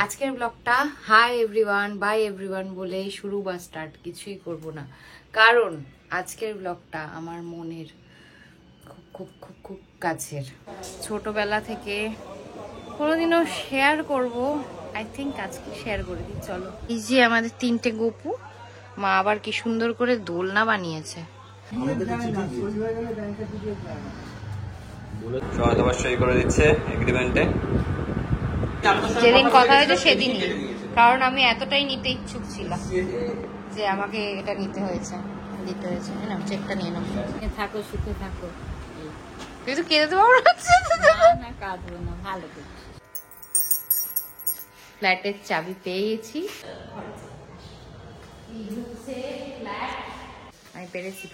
আজকের ব্লগটা hi everyone bye everyone বলে শুরু বা স্টার্ট কিছুই করব না, কারণ আজকের ব্লগটা আমার মনের খুব খুব খুব খুব কাছের। ছোটবেলা থেকে কোনোদিনও শেয়ার করব, আই থিঙ্ক আজকে শেয়ার করে দিই। চলো, এই যে আমাদের 3টে গপু, মা আবার কি সুন্দর করে দোলনা বানিয়েছে। তোমার সই করে দিচ্ছে এগ্রিমেন্টে। যেদিন কথা হয়েছে সেদিনই, কারণ আমি এতটাই নিতে ইচ্ছুক ছিলাম যে আমাকে এটা নিতে হয়েছে, দিতে হয়েছে। না, চেকটা নিয়ে নাও। থাকো, সুখে থাকো। তুই তো কেঁদে দেবো না, কাঁদবো না, ভালো করে। ফ্ল্যাটের চাবি পেয়ে গেছি। আমি পেরেছি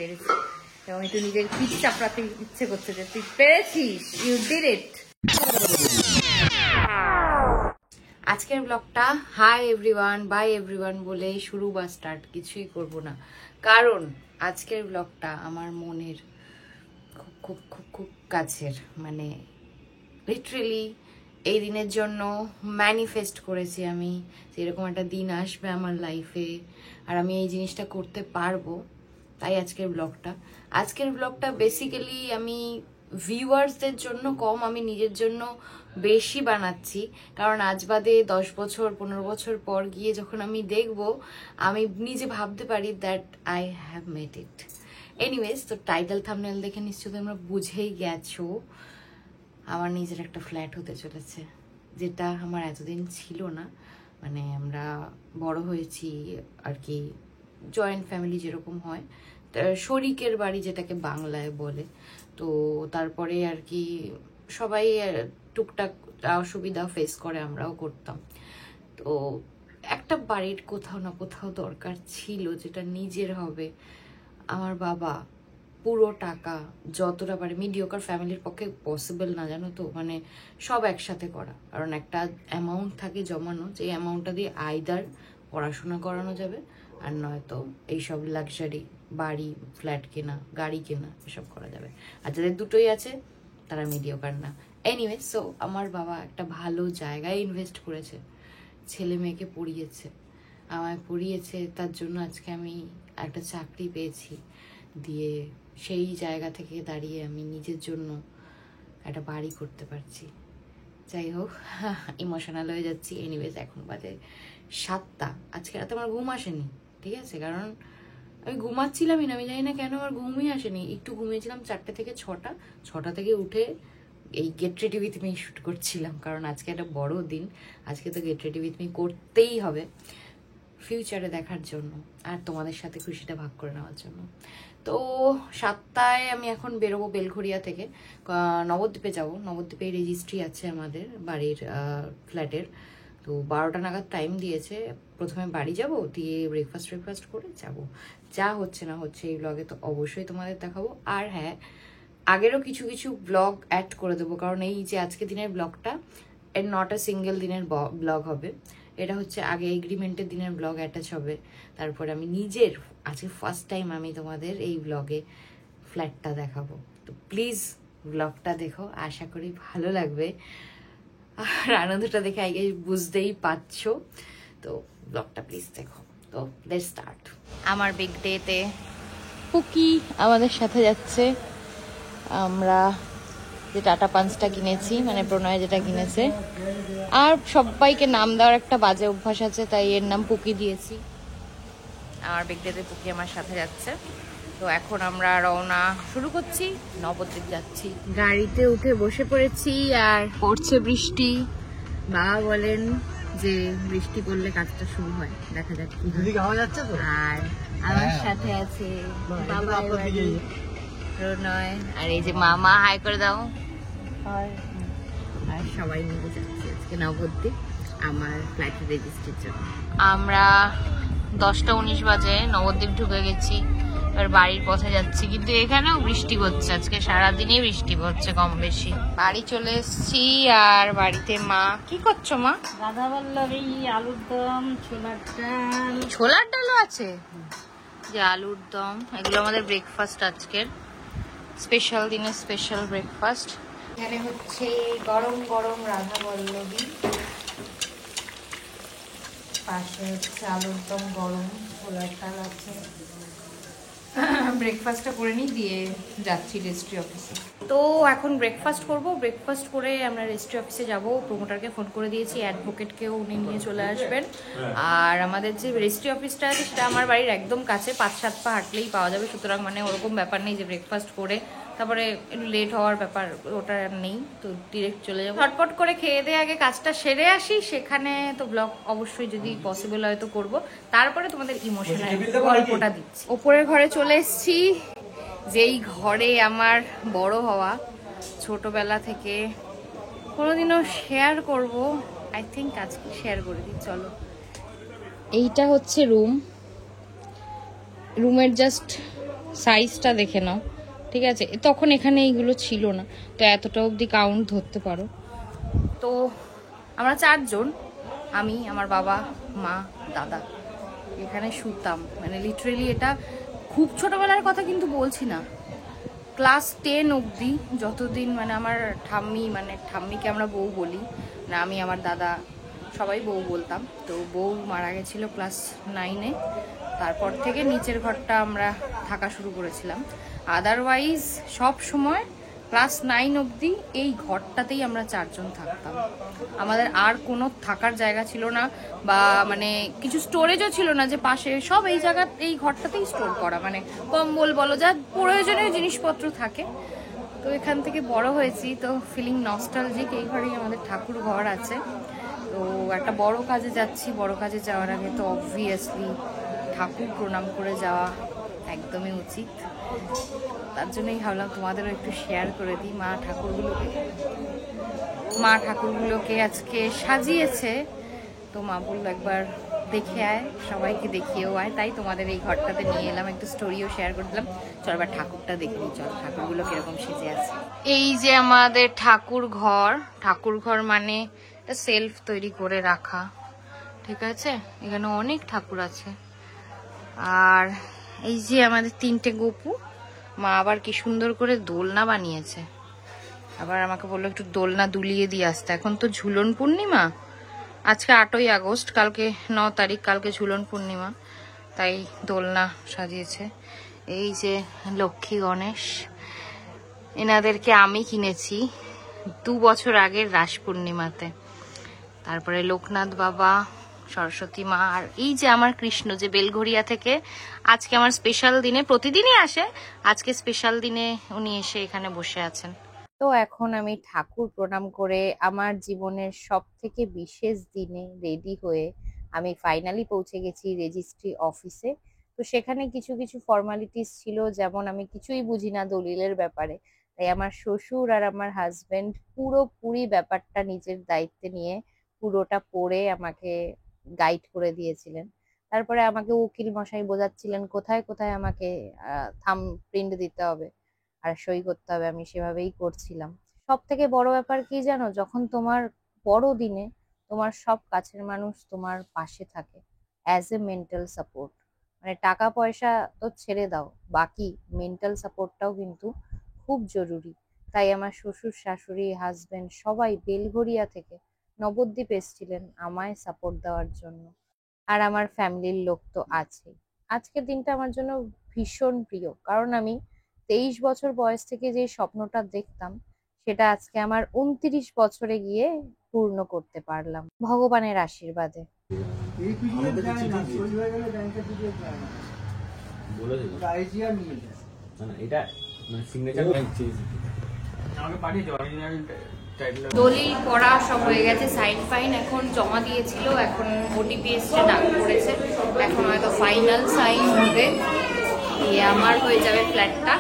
এবং একটু নিজের পিঠ চাপড়াতে ইচ্ছে করছে যে তুই পেরেছিস, ইউ ডিড ইট। আজকের ব্লগটা হাই এভরিওয়ান বাই এভরিওয়ান বলে শুরু বা স্টার্ট কিছুই করব না, কারণ আজকের ব্লগটা আমার মনের খুব খুব খুব খুব কাছের। মানে লিটারেলি এই দিনের জন্য ম্যানিফেস্ট করেছি আমি যে এরকম একটা দিন আসবে আমার লাইফে আর আমি এই জিনিসটা করতে পারবো। তাই আজকের ব্লগটা বেসিক্যালি আমি ভিউয়ার্সদের জন্য কম, আমি নিজের জন্য বেশি বানাচ্ছি। কারণ আজ বাদে 10 বছর 15 বছর পর গিয়ে যখন আমি দেখব, আমি নিজে ভাবতে পারি that I have made it. Anyways, তো টাইটেল থাম্বনেল দেখে নিশ্চয়ই তোমরা বুঝেই গেছো আমার নিজের একটা ফ্ল্যাট হতে চলেছে, যেটা আমার এতদিন ছিল না। মানে আমরা বড় হয়েছি আর কি জয়েন্ট ফ্যামিলি যেরকম হয়, শরিকের বাড়ি যেটাকে বাংলায় বলে। তো তারপরে আর কি সবাই টুকটাক অসুবিধা ফেস করে, আমরাও করতাম। তো একটা বাড়ির কোথাও না কোথাও দরকার ছিল যেটা নিজের হবে। আমার বাবা পুরো টাকা যতটা পারে, মিডিওকার ফ্যামিলির পক্ষে পসিবল না, জানো তো, মানে সব একসাথে করা। কারণ একটা অ্যামাউন্ট থাকে জমানো, যে অ্যামাউন্টটা দিয়ে আইদার পড়াশোনা করানো যাবে আর নয়তো এইসব লাক্সারি বাড়ি ফ্ল্যাট কেনা, গাড়ি কেনা, এসব করা যাবে। আর যাদের দুটোই আছে তারা মিডিওকার না। এনিওয়ে, সো আমার বাবা একটা ভালো জায়গায় ইনভেস্ট করেছে, ছেলে মেয়েকে পড়িয়েছে, আমায় পড়িয়েছে। তার জন্য আজকে আমি একটা চাকরি পেয়েছি, দিয়ে সেই জায়গা থেকে দাঁড়িয়ে আমি নিজের জন্য একটা বাড়ি করতে পারছি। যাই হোক, ইমোশনাল হয়ে যাচ্ছি। এনিওয়েজ, এখন বাজে 7টা। আজকে রাতে আমার ঘুম আসেনি, ঠিক আছে, কারণ আমি ঘুমাচ্ছিলামই না। আমি জানি না কেন আমার ঘুমই আসেনি। একটু ঘুমিয়েছিলাম 4টে থেকে 6টা থেকে উঠে এই get ready with me shoot করছিলাম, কারণ আজকে একটা বড় দিন। আজকে তো গেট রেডি উইথ মি করতেই হবে, ফিউচারে দেখার জন্য আর তোমাদের সাথে খুশিটা ভাগ করে নেওয়ার জন্য। তো 7টায় আমি এখন বেরোবো বেলঘরিয়া থেকে, নবদ্বীপে যাব। নবদ্বীপে রেজিস্ট্রি আছে আমাদের বাড়ির ফ্ল্যাটের। তো 12টা নাগাদ টাইম দিয়েছে। প্রথমে বাড়ি যাব, দিয়ে ব্রেকফাস্ট করে যাব। যা হচ্ছে না হচ্ছে এই ব্লগে তো অবশ্যই তোমাদের দেখাবো। আর হ্যাঁ, আগেরও কিছু কিছু ব্লগ অ্যাড করে দেবো, কারণ এই যে আজকে দিনের ব্লগটা নট আ সিঙ্গেল দিনের ব্লগ হবে। এটা হচ্ছে আগে এগ্রিমেন্টের দিনের ব্লগ অ্যাটাচ হবে, তারপরে আমি নিজের আজকে ফার্স্ট টাইম আমি তোমাদের এই ব্লগে ফ্ল্যাটটা দেখাবো। তো প্লিজ ব্লগটা দেখো, আশা করি ভালো লাগবে। আর আনন্দটা দেখে আগে বুঝতেই পারছো। তো ব্লগটা প্লিজ দেখো। তো লেটস স্টার্ট। আমার বিগ ডেতে পুকি আমাদের সাথে যাচ্ছে। আমরা যে টাটা পাঞ্চটা কিনেছি, মানে প্রণয় যেটা কিনেছে, আর সবাইকে নাম দেওয়ার একটা বাজে অভ্যাস আছে, তাই এর নাম পুকি দিয়েছি। আমার বিগডেতে পুকি আমার সাথে যাচ্ছে। তো এখন আমরা রওনা শুরু করছি, নবদ্বীপ যাচ্ছি। গাড়িতে উঠে বসে পড়েছি আর পড়ছে বৃষ্টি। বাবা বলেন যে বৃষ্টি পড়লে কাজটা শুরু হয়, দেখা যাক কি যাচ্ছে। আর আমার সাথে আছে বাবা, প্রণয়, আর এই যে মামা, হাই করে দাও। আর সবাই মিলে যাচ্ছি আজকে নবদ্বীপ আমার ফ্লাইটের রেজিস্ট্রির জন্য। আমরা 10টা 19 বাজে নবদ্বীপ ঢুকে গেছি, এবার বাড়ির পথে যাচ্ছি। কিন্তু এখানেও বৃষ্টি পড়ছে, আজকে সারাদিনই বৃষ্টি পড়ছে কম বেশি। বাড়ি চলে এসছি আর বাড়িতে মা। কি করছো মা? রাধা বল্লভী, আলুর দম, ছোলার ডালও আছে, যে আলুর দম, এগুলো আমাদের ব্রেকফাস্ট আজকের, স্পেশাল দিনের স্পেশাল ব্রেকফাস্ট। এখানে হচ্ছে গরম গরম রাধা বল্লভী, পাশে হচ্ছে আলুর দম গরম, ছোলার ডাল আছে। ব্রেকফাস্টটা করে নিই, দিয়ে যাচ্ছি রেজিস্ট্রি অফিসে। তো এখন ব্রেকফাস্ট করব, ব্রেকফাস্ট করে আমরা রেজিস্ট্রি অফিসে যাব। প্রমোটারকে ফোন করে দিয়েছি, অ্যাডভোকেটকেও উনি নিয়ে চলে আসবেন। আর আমাদের যে রেজিস্ট্রি অফিসটা আছে সেটা আমার বাড়ির একদম কাছে, 5-7 পা হাঁটলেই পাওয়া যাবে। সুতরাং মানে ওরকম ব্যাপার নেই যে ব্রেকফাস্ট করে তারপরে একটু লেট হওয়ার ব্যাপার, ওটা নেই। তো ডিরেক্ট চলে যাবো, ঝটপট করে খেয়ে দিয়ে আগে কাজটা সেরে আসি। সেখানে তো ব্লগ অবশ্যই যদি পসিবল হয় তো করবো, তারপরে তোমাদের ইমোশনাল গল্পটা দিচ্ছি। ওপরের ঘরে চলে এসেছি, যেই ঘরে আমার বড় হওয়া, ছোটবেলা থেকে কোনোদিনও শেয়ার করব। আই থিঙ্ক আজকে শেয়ার করে দিই, চলো। এইটা হচ্ছে রুম, রুমের জাস্ট সাইজটা দেখে নাও, ঠিক আছে? তখন এখানে এইগুলো ছিল না, তো এতটা অবধি কাউন্ট ধরতে পারো। তো আমরা 4 জন, আমি, আমার বাবা, মা, দাদা, এখানে শুতাম। মানে লিটারেলি এটা খুব ছোটবেলার কথা কিন্তু বলছি না, ক্লাস 10 অবধি, যতদিন মানে আমার ঠাম্মি, মানে ঠাম্মিকে আমরা বউ বলি না, আমি আমার দাদা সবাই বউ বলতাম। তো বউ মারা গেছিলো ক্লাস 9-এ, তারপর থেকে নিচের ঘরটা আমরা থাকা শুরু করেছিলাম। আদারওয়াইজ সব সময় ক্লাস 9 অবধি এই ঘরটাতেই আমরা 4 জন থাকতাম। আমাদের আর কোনো থাকার জায়গা ছিল না, বা মানে কিছু স্টোরেজও ছিল না যে পাশে, সব এই জায়গা, এই ঘরটাতেই স্টোর করা, মানে কম্বল বলো, যা প্রয়োজনীয় জিনিসপত্র থাকে। তো এখান থেকে বড় হয়েছি, তো ফিলিং নস্টালজিক। এই ঘরেই আমাদের ঠাকুর ঘর আছে। তো একটা বড় কাজে যাচ্ছি, বড় কাজে যাওয়ার আগে তো অবভিয়াসলি ঠাকুর প্রণাম করে যাওয়া একদমই উচিত। তার জন্যই ভাবলাম তোমাদেরও একটু শেয়ার করে দিই। মা ঠাকুরগুলোকে আজকে সাজিয়েছে, তো মা বললো একবার দেখে আয়, সবাইকে দেখিয়েও আয়। তাই তোমাদের এই ঘরটাতে নিয়ে এলাম, একটু স্টোরিও শেয়ার করে দিলাম। চল এবার ঠাকুরটা দেখে নিই, চল ঠাকুরগুলো কিরকম সেজে আছে। এই যে আমাদের ঠাকুর ঘর, ঠাকুর ঘর মানে সেলফ তৈরি করে রাখা, ঠিক আছে? এখানে অনেক ঠাকুর আছে। আর এই যে আমাদের 3টে গপু, মা আবার কি সুন্দর করে দোলনা বানিয়েছে। আবার আমাকে বললো একটু দোলনা দুলিয়ে দিয়ে আসতে। এখন তো ঝুলন পূর্ণিমা, আজকে 8ই আগস্ট, কালকে 9 তারিখ, কালকে ঝুলন পূর্ণিমা, তাই দোলনা সাজিয়েছে। এই যে লক্ষ্মী গণেশ, এনাদেরকে আমি কিনেছি 2 বছর আগের রাস পূর্ণিমাতে। তারপরে লোকনাথ বাবা, সরস্বতী মা, আর এই যে আমার কৃষ্ণ, যে বেলঘরিয়া থেকে আজকে আমার স্পেশাল দিনে, প্রতিদিনই আসে, আজকে স্পেশাল দিনে উনি এসে এখানে বসে আছেন। তো এখন আমি ঠাকুর প্রণাম করে আমার জীবনের সব থেকে বিশেষ দিনে রেডি হয়ে আমি ফাইনালি পৌঁছে গেছি রেজিস্ট্রি অফিসে। তো সেখানে কিছু কিছু ফর্মালিটিস ছিল, যেমন আমি কিছুই বুঝি না দলিলের ব্যাপারে, তাই আমার শ্বশুর আর আমার হাজবেন্ড পুরোপুরি ব্যাপারটা নিজের দায়িত্বে নিয়ে পুরোটা পড়ে আমাকে গাইড করে দিয়েছিলেন। তারপরে আমাকে উকিল মশাই বোঝাচ্ছিলেন কোথায় কোথায় আমাকে থাম্ব প্রিন্ট দিতে হবে আর সই করতে হবে, আমি সেভাবেই করছিলাম। সব থেকে বড় ব্যাপার কি জানো, যখন তোমার বড় দিনে তোমার সব কাছের মানুষ তোমার পাশে থাকে অ্যাজ এ মেন্টাল সাপোর্ট, মানে টাকা পয়সা তো ছেড়ে দাও, বাকি মেন্টাল সাপোর্টটাও কিন্তু খুব জরুরি। তাই আমার শ্বশুর শাশুড়ি হাজবেন্ড সবাই বেলঘরিয়া থেকে নবদ্বীপ এসেছিলেন আমায় সাপোর্ট দেওয়ার জন্য। আর আমার ফ্যামিলির লোক তো আছে। আজকের দিনটা আমার জন্য ভীষণ প্রিয়, কারণ আমি 23 বছর বয়স থেকে যে স্বপ্নটা দেখতাম সেটা আজকে আমার 29 বছরে গিয়ে পূর্ণ করতে পারলাম ভগবানের আশীর্বাদে। দলিল পড়া সব হয়ে গেছে, সাইন ফাইন এখন জমা দিয়েছিল, এখন ওটিপি এসছে, ডাক পড়েছে, এখন হয়তো ফাইনাল সাইন হবে, দিয়ে আমার হয়ে যাবে ফ্ল্যাটটা।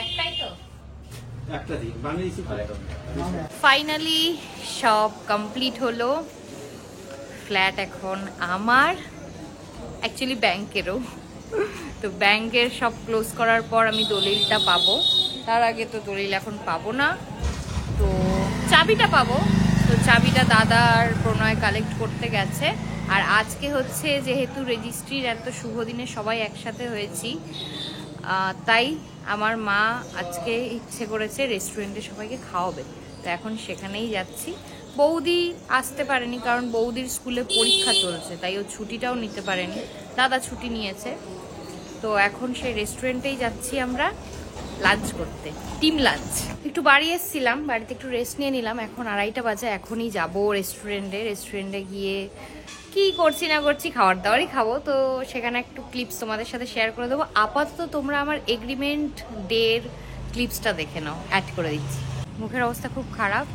একটাই তো, ফাইনালি সব কমপ্লিট হলো। ফ্ল্যাট এখন আমার, অ্যাকচুয়ালি ব্যাংকেরও। তো ব্যাংকের সব ক্লোজ করার পর আমি দলিলটা পাবো, তার আগে তো দলিল এখন পাবো না, তো চাবিটা পাবো। তো চাবিটা দাদা আর প্রণয় কালেক্ট করতে গেছে। আর আজকে হচ্ছে যেহেতু রেজিস্ট্রির এত শুভ দিনে সবাই একসাথে হয়েছি, তাই আমার মা আজকে ইচ্ছে করেছে রেস্টুরেন্টে সবাইকে খাওয়াবে, তো এখন সেখানেই যাচ্ছি। বৌদি আসতে পারেনি কারণ বৌদির স্কুলে পরীক্ষা চলছে, তাই ও ছুটিটাও নিতে পারেনি, দাদা ছুটি নিয়েছে। তো এখন সেই রেস্টুরেন্টেই যাচ্ছি আমরা লাঞ্চ করতে, টিম লাঞ্চ। একটু বাড়ি এসেছিলাম, বাড়িতে একটু রেস্ট নিয়ে নিলাম, এখন 2:30 বাজে, এখনই যাব রেস্টুরেন্টে গিয়ে কি করছি না করছি, খাবার দাবারই খাবো। তো সেখানে একটু ক্লিপস তোমাদের সাথে শেয়ার করে দেবো। আপাতত তোমরা আমার এগ্রিমেন্ট ডের ক্লিপসটা দেখে নাও, অ্যাড করে দিচ্ছি। মুখের অবস্থা খুব খারাপ,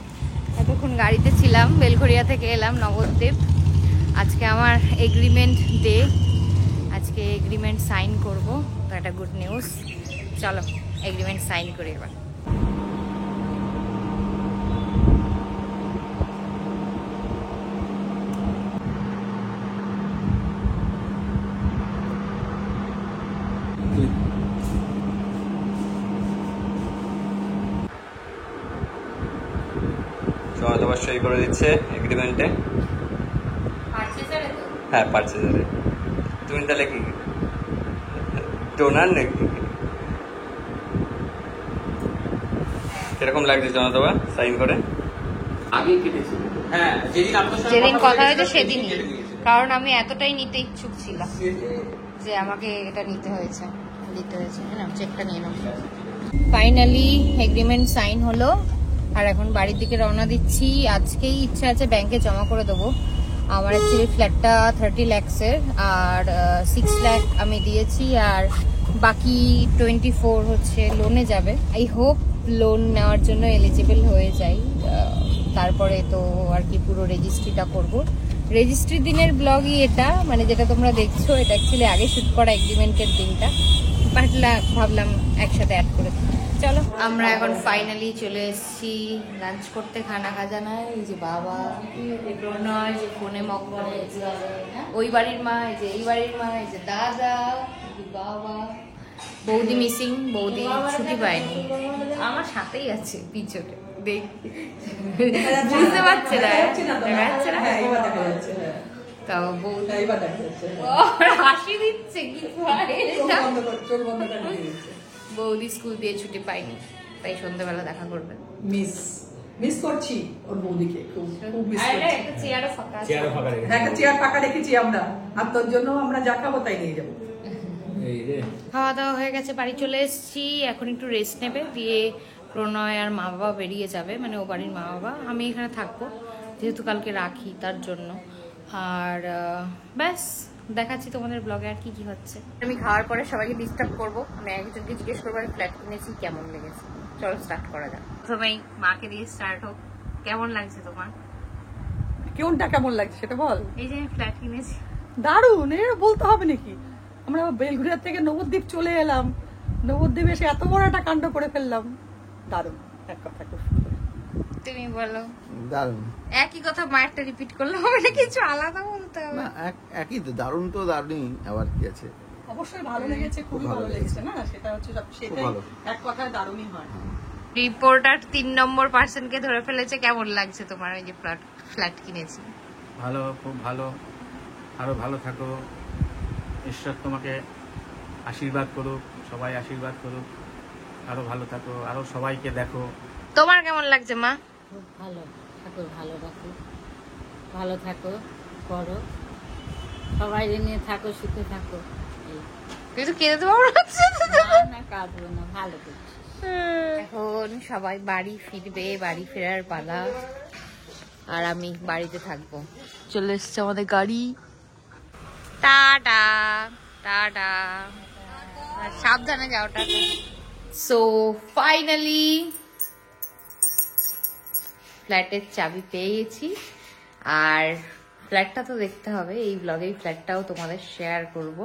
এতক্ষণ গাড়িতে ছিলাম, বেলঘরিয়া থেকে এলাম নবদ্বীপ। আজকে আমার এগ্রিমেন্ট ডে, আজকে এগ্রিমেন্ট সাইন করব, তো একটা গুড নিউজ। চলো এগ্রিমেন্ট সাইন করি এবার। সমাজ আবার সই করে দিচ্ছে এগ্রিমেন্টে। হ্যাঁ, পারচেজারে। তুমি তাহলে কি ডোনার নাকি? কিরকম লাগছে জমা দেওয়া সাইন করে? যেদিন কথা হয়েছে সেদিনই, কারণ আমি এতটাই নিতে ইচ্ছুক ছিলাম যে আমাকে এটা নিতে হয়েছে। চেকটা নিয়ে নাও। ফাইনালি এগ্রিমেন্ট সাইন হলো, আর এখন বাড়ির দিকে রওনা দিচ্ছি। আজকেই ইচ্ছা আছে ব্যাংকে জমা করে দেবো। আমার অ্যাকচুয়ালি ফ্ল্যাটটা 30 lakhs-এর, আর 6 lakh আমি দিয়েছি, আর বাকি 24 হচ্ছে লোনে যাবে। আই হোপ লোন নেওয়ার জন্য এলিজিবল হয়ে যাই, তারপরে তো আর কি পুরো রেজিস্ট্রিটা করব। রেজিস্ট্রির দিনের ব্লগই এটা, মানে যেটা তোমরা দেখছো, এটা অ্যাকচুয়ালি আগে শুট করা এগ্রিমেন্টের দিনটা, বাট ভাবলাম একসাথে অ্যাড করে দিই। চলো আমরা এখন ফাইনালি চলে এসেছি লাঞ্চ করতে, খানা খাজানায়। এই যে বাবা, প্রণয় যে ফোনে মগ্ন হয়েছে, ওই বাড়ির মা, এই যে এই বাড়ির মা, এই যে দাদা, বাবা, বৌদি মিসিং, বৌদি ছুটি পায়নি, আমার সাথেই আছে পিছনে, দেখ বুঝতে পারছে না, দেখা যাচ্ছে না, তাও বৌদি হাসি দিচ্ছে কি বৌদি স্কুল দিয়ে ছুটি পাইনি, তাই সন্ধ্যাবেলা দেখা করবে। মিস করছি ওর বৌদিকে, খুব মিস করছি। একটা চেয়ারও ফাঁকা আছে, একটা চেয়ার ফাঁকা রেখেছি আমরা, আর তোর জন্য আমরা যা খাবো তাই নিয়ে যাবো। খাওয়া দাওয়া হয়ে গেছে, বাড়ি চলে এসেছি। এখন একটু রেস্ট নেবে, দিয়ে প্রণয় আর মা বাবা বেরিয়ে যাবে, মানে ও বাড়ির মা বাবা। আমি এখানে থাকবো যেহেতু কালকে রাখি, তার জন্য। আর ব্যাস, দেখাচ্ছি তোমাদের ব্লগে আর কি কি হচ্ছে। আমি খাওয়ার পরে সবাইকে ডিস্টার্ব করবো, মানে একজনকে জিজ্ঞেস করবো আমি ফ্ল্যাট কিনেছি কেমন লেগেছে। চলো স্টার্ট করা যাক। প্রথমেই মাকে দিয়ে স্টার্ট হোক। কেমন লাগছে তোমার? কোনটা কেমন লাগছে সেটা বল। এই যে আমি ফ্ল্যাট কিনেছি, দারুণ, এর বলতে হবে নাকি? আমরা বেলঘরিয়া থেকে নবদ্বীপ চলে এলাম, নবদ্বীপ এসে এত বড় একটা কাণ্ড করে ফেললাম। দারুণ, এক কথা খুব সুন্দর। তুমি বলো। দারুণ। একই কথা মায়েরটা রিপিট করলে হবে না, কিছু আলাদা বলতে হবে? না, একই তো, দারুণ তো দারুণই, আবার কি আছে। অবশ্যই ভালো লেগেছে, খুবই ভালো লেগেছে না, সেটা হচ্ছে সেটাই এক কথায় দারুণই হয়। রিপোর্টার 3 নম্বর পার্সনকে ধরে ফেলেছে। কেমন লাগছে তোমার ওই যে ফ্ল্যাট কিনেছি? ভালো, খুব ভালো, আরো ভালো থাকো, ঈশ্বর তোমাকে আশীর্বাদ করুক, সবাই আশীর্বাদ করুক, আরো ভালো থাকো, আরো সবাইকে দেখো। তোমার কেমন লাগছে মা? খুব ভালো, ঠাকুর ভালো রাখো, ভালো থাকো, করো, সবাই নিয়ে থাকো, সুখে থাকো। তুই তো কেঁদে দেবো না কাঁদবো না, ভালো করছি। এখন সবাই বাড়ি ফিরবে, বাড়ি ফেরার পালা, আর আমি বাড়িতে থাকবো। চলে এসছে আমাদের গাড়ি। টাটা টাটা, সাবধানে যাও, টাটা। সো ফাইনালি ফ্ল্যাটের চাবি পেয়ে গেছি, আর ফ্ল্যাটটা তো দেখতে হবে, এই ব্লগেই ফ্ল্যাটটাও তোমাদের শেয়ার করব,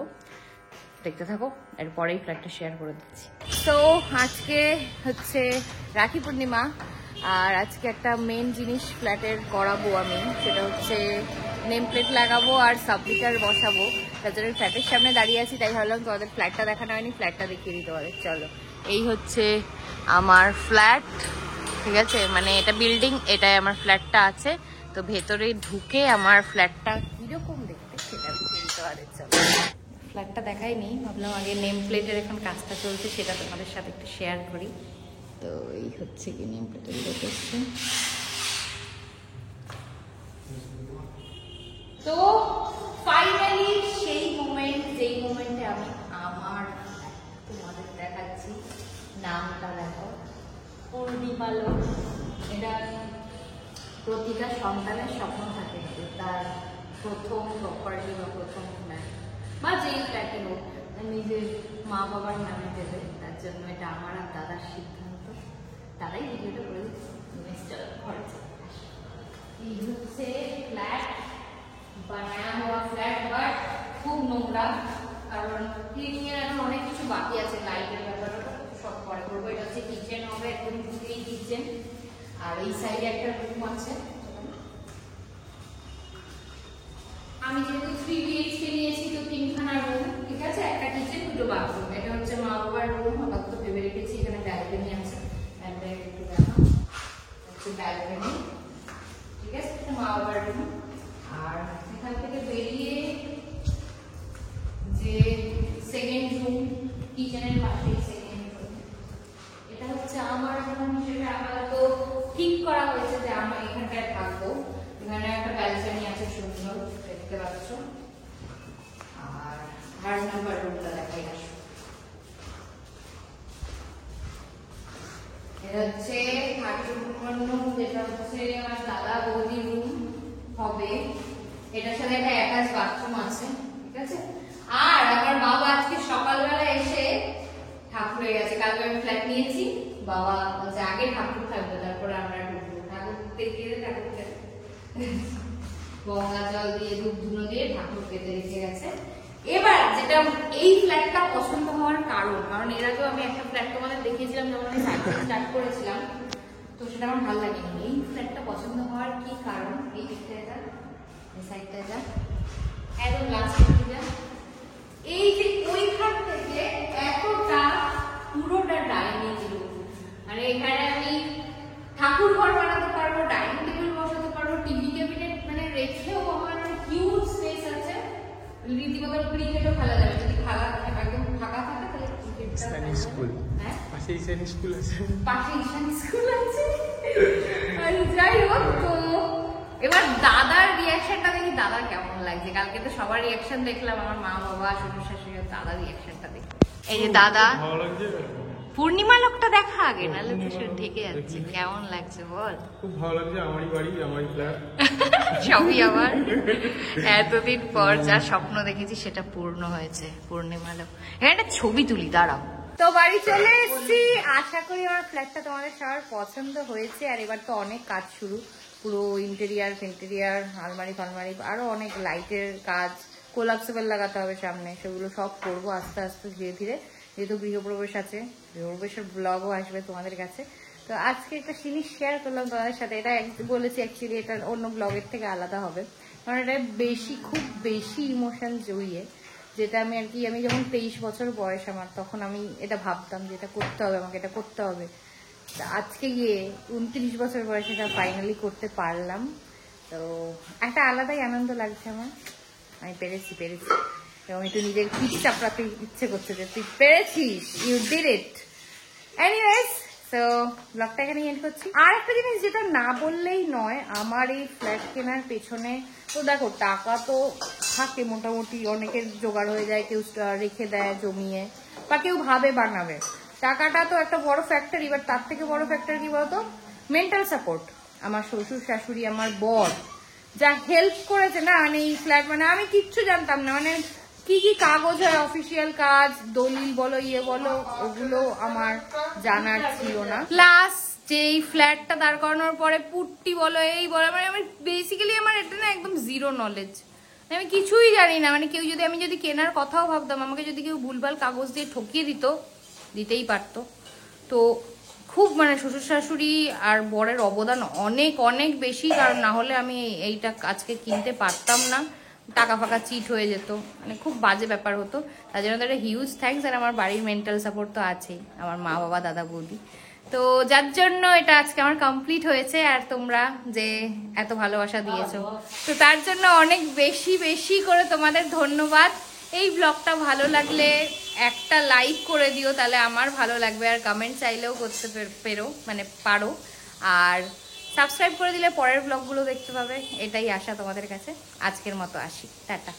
দেখতে থাকো, এরপরেই ফ্ল্যাটটা শেয়ার করে দিচ্ছি। তো আজকে হচ্ছে রাখি পূর্ণিমা, আর আজকে একটা মেন জিনিস ফ্ল্যাটের করাবো আমি, সেটা হচ্ছে নেম প্লেট লাগাবো আর সাবমিটার বসাবো। তার জন্য ফ্ল্যাটের সামনে দাঁড়িয়ে আছি, তাই ভাবলাম তোমাদের ফ্ল্যাটটা দেখানো হয়নি, ফ্ল্যাটটা দেখিয়ে দিতে পারে। চলো, এই হচ্ছে আমার ফ্ল্যাট, ঠিক আছে, মানে এটা বিল্ডিং, এটাই আমার ফ্ল্যাটটা আছে। তো ভেতরে ঢুকে আমার ফ্ল্যাটটা কিরকম দেখতে সেটা দেখিয়ে দিতে পারে। চলো, ফ্ল্যাটটা দেখাইনি, ভাবলাম আগে নেম প্লেটের এখন কাজটা চলছে সেটা তোমাদের সাথে একটু শেয়ার করি। তো এই হচ্ছে কি নেম প্লেটের লোকেশন। তো ফাইনালি সেই মোমেন্ট, যেই মোমেন্টে আমি আমার তোমাদের দেখাচ্ছি। নামটা দেখো, পূর্ণিমালো। এটা প্রতিটা সন্তানের স্বপ্ন থাকে যে তার প্রথম প্রপার্টি বা প্রথম ফ্ল্যাট বা যেই ফ্ল্যাটে হোক নিজের মা বাবার নামে দেবে। তার জন্য এটা আমার আর দাদার সিদ্ধান্ত। তারাই ভিডিওটা করে ঘরে এই হচ্ছে ফ্ল্যাট, বানায়া হওয়া ফ্ল্যাট, বাট খুব নোংরা, কারণ ক্লিনিং এর এখন অনেক কিছু বাকি আছে। লাইটের ব্যাপারে সব পরে করবো। এটা হচ্ছে কিচেন হবে, একদম ঢুকেই কিচেন। আর এই সাইডে একটা রুম আছে। আমি যেহেতু 3 BHK নিয়েছি তো 3খানা রুম, ঠিক আছে, একটা কিচেন, 2টো বাথরুম। এটা হচ্ছে মা বাবার রুম, আপাতত ভেবে রেখেছি। এখানে ব্যালকনি আছে, একটু দেখো, হচ্ছে ব্যালকনি, ঠিক আছে, এটা মা বাবার রুম। আর এখান থেকে বেরিয়ে যে সেকেন্ড রুম, কিচেনের পাশে সেকেন্ড রুম, এটা হচ্ছে আমার রুম হিসেবে আপাতত ঠিক করা হয়েছে যে আমি এখানটায় থাকবো। এখানে একটা ব্যালকনি আছে সুন্দর, দেখতে পাচ্ছ। আর 3rd নাম্বার রুমটা দেখাই আসো। এটা হচ্ছে 3rd রুম, যেটা হচ্ছে আমার দাদা বৌদি রুম হবে। এটার সাথে একটা অ্যাটাচ বাথরুম আছে, ঠিক আছে। আর আমার বাবা আজকে সকালবেলা এসে ঠাকুর হয়ে গেছে। কালকে আমি ফ্ল্যাট নিয়েছি, বাবা বলছে আগে ঠাকুর থাকবে তারপরে আমরা ঢুকবো। ঠাকুর দেখিয়ে ঠাকুরকে গঙ্গা জল দিয়ে ধূপ ধুনো দিয়ে ঠাকুর পেতে রেখে গেছে। এবার যেটা এই ফ্ল্যাটটা পছন্দ হওয়ার কারণ এর আগেও আমি একটা ফ্ল্যাট তোমাদের দেখিয়েছিলাম যখন আমি স্টার্ট করেছিলাম, তো সেটা আমার ভালো লাগেনি। এই ফ্ল্যাটটা পছন্দ হওয়ার কি কারণ, এই দিকটা যা, এই সাইডটা যা, একদম লাস্ট যা, এই যে ওইখান থেকে এতটা পুরোটা ডাইনিং রুম। মানে এখানে আমি ঠাকুর ঘর বানাতে পারবো, ডাইনিং টেবিল বসাতে পারবো, টিভি ক্যাবিনেট মানে রেখেও আমার হিউজ স্পেস আছে। রীতিমতো ক্রিকেটও খেলা যাবে, যদি খেলা একদম ফাঁকা থাকে তাহলে ক্রিকেটটা। হ্যাঁ, পাশে ঈশান স্কুল আছে, যাই হোক। তো এবার দাদার রিয়াকশনটা দেখি, দাদা কেমন লাগছে। কালকে তো সবার রিয়াকশন দেখলাম, আমার মা বাবা শ্বশুর শাশুড়ি, দাদার রিয়াকশনটা দেখি। এই যে দাদা, পূর্ণিমা লোকটা দেখা আগে, নাহলে তো সে ঢেকে যাচ্ছে। কেমন লাগছে বল? খুব ভালো লাগছে, আমারই বাড়ি, আমারই ফ্ল্যাট, সবই আমার। এতদিন পর যা স্বপ্ন দেখেছি সেটা পূর্ণ হয়েছে। পূর্ণিমা লোক, এখানে একটা ছবি তুলি, দাঁড়াও। তো বাড়ি চলে এসেছি। আশা করি আমার ফ্ল্যাটটা তোমাদের সবার পছন্দ হয়েছে। আর এবার তো অনেক কাজ শুরু, পুরো ইন্টেরিয়ার, আলমারি ফালমারি, আরো অনেক লাইটের কাজ, কোলাপসেবল লাগাতে হবে সামনে, সেগুলো সব করবো আস্তে আস্তে ধীরে ধীরে। যেহেতু গৃহপ্রবেশ আছে, গৃহপ্রবেশের ব্লগও আসবে তোমাদের কাছে। তো আজকে একটা জিনিস শেয়ার করলাম তোমাদের সাথে। এটা বলেছি অ্যাকচুয়ালি এটা অন্য ব্লগের থেকে আলাদা হবে, কারণ এটা খুব বেশি ইমোশন জড়িয়ে। যেটা আমি আর কি, আমি যখন 23 বছর বয়স আমার, তখন আমি এটা ভাবতাম যে এটা করতে হবে, আমাকে এটা করতে হবে। আজকে গিয়ে 29 বছর বয়সে এটা ফাইনালি করতে পারলাম। তো একটা আলাদাই আনন্দ লাগছে আমার। আমি পেরেছি এবং একটু নিজের পিঠ চাপড়াতে ইচ্ছে করছে যে তুই পেরেছিস, ইউ ডিড ইট। এনিওয়েজ, তো ব্লগটা এখানে এন্ড করছি। আর একটা জিনিস যেটা না বললেই নয়, আমার এই ফ্ল্যাট কেনার পেছনে তো দেখো টাকা তো থাকে মোটামুটি, অনেকের জোগাড় হয়ে যায়, কেউ রেখে দেয় জমিয়ে, বা কেউ ভাবে বানাবে। টাকাটা তো একটা বড় ফ্যাক্টর। এবার তার থেকে বড় ফ্যাক্টর কি বলতো, মেন্টাল সাপোর্ট। আমার শ্বশুর শাশুড়ি, আমার বর যা হেল্প করেছে না, মানে এই ফ্ল্যাট, মানে আমি কিচ্ছু জানতাম না, মানে কি কি কাগজ হয়, অফিসিয়াল কাজ, দলিল বলো, ইয়ে বলো, ওগুলো আমার জানার ছিল না। প্লাস যে এই ফ্ল্যাটটা দাঁড় করানোর পরে পুট্টি বলো, এই বলো, মানে আমি বেসিক্যালি আমার এটা না একদম জিরো নলেজ, আমি কিছুই জানি না। মানে আমি যদি কেনার কথাও ভাবতাম, আমাকে যদি কেউ ভুলভাল কাগজ দিয়ে ঠকিয়ে দিতেই পারতো। তো খুব মানে শ্বশুর শাশুড়ি আর বরের অবদান অনেক অনেক বেশি, কারণ না হলে আমি এইটা আজকে কিনতে পারতাম না, টাকা ফাঁকা চিট হয়ে যেত, মানে খুব বাজে ব্যাপার হতো। তার জন্য তো একটা হিউজ থ্যাঙ্কস। আর আমার বাড়ির মেন্টাল সাপোর্ট তো আছেই, আমার মা বাবা দাদা বৌদি, তো যার জন্য এটা আজকে আমার কমপ্লিট হয়েছে। আর তোমরা যে এত ভালোবাসা দিয়েছো, তো তার জন্য অনেক বেশি বেশি করে তোমাদের ধন্যবাদ। এই ব্লগটা ভালো লাগলে একটা লাইক করে দিও, তাহলে আমার ভালো লাগবে। আর কমেন্ট চাইলেও করতে পারো। আর সাবস্ক্রাইব করে দিলে পরের ব্লগগুলো দেখতে পাবে। এটাই আশা তোমাদের কাছে। আজকের মতো আসি, টাটা।